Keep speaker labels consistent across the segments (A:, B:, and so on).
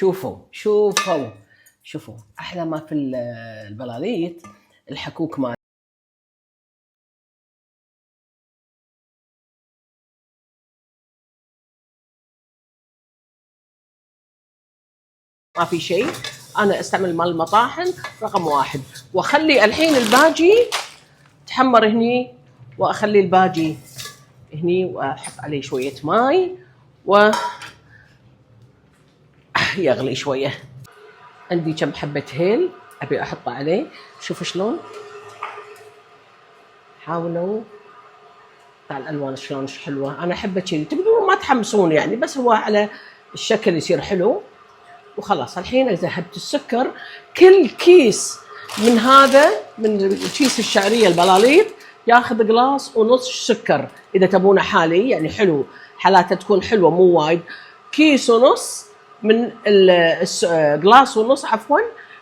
A: شوفوا احلى ما في البلاليط الحكوك ما في شيء. انا استعمل مال المطاحن رقم 1، واخلي الحين الباجي تحمر هني، واخلي الباجي هني، واحط عليه شويه ماي يغلي شويه. عندي كم حبه هيل ابي احطه عليه. شوفوا شلون حاولوا تاع الالوان شلون حلوه. انا احبه كذي، تقدرون ما تحمسون يعني، بس هو على الشكل يصير حلو. وخلاص الحين ذهبت السكر. كل كيس من هذا، من كيس الشعريه البلاليط، ياخذ قلاص ونص سكر. اذا تبونه حالي يعني حلو، حالاته تكون حلوه مو وايد، كيس ونص من قلاص ونص عفوا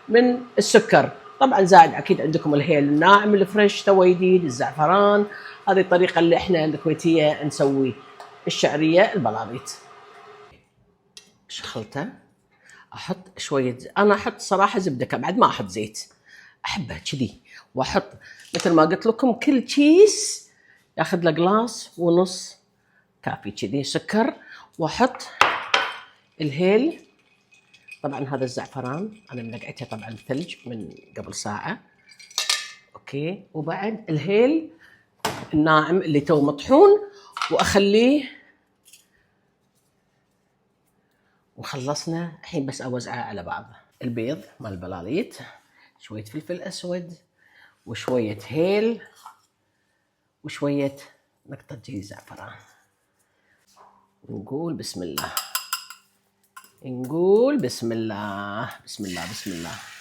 A: من السكر. طبعا زائد اكيد عندكم الهيل الناعم الفريش تو جديد، الزعفران. هذه الطريقه اللي احنا الكويتيه نسوي الشعريه البلاليط. شخلته، احط شويه، انا احط صراحه زبده بعد ما احط زيت، احبها كذي. واحط مثل ما قلت لكم كل كيس ياخذ له قلاص ونص كافي كذي سكر. واحط الهيل، طبعا هذا الزعفران انا منقعته طبعا ثلج من قبل ساعه. اوكي، وبعد الهيل الناعم اللي تو مطحون، واخليه. وخلصنا الحين بس اوزعه على بعض. البيض مال البلاليط، شويه فلفل اسود، وشويه هيل، وشويه نقطه زعفران. نقول بسم الله، نقول بسم الله، بسم الله، بسم الله.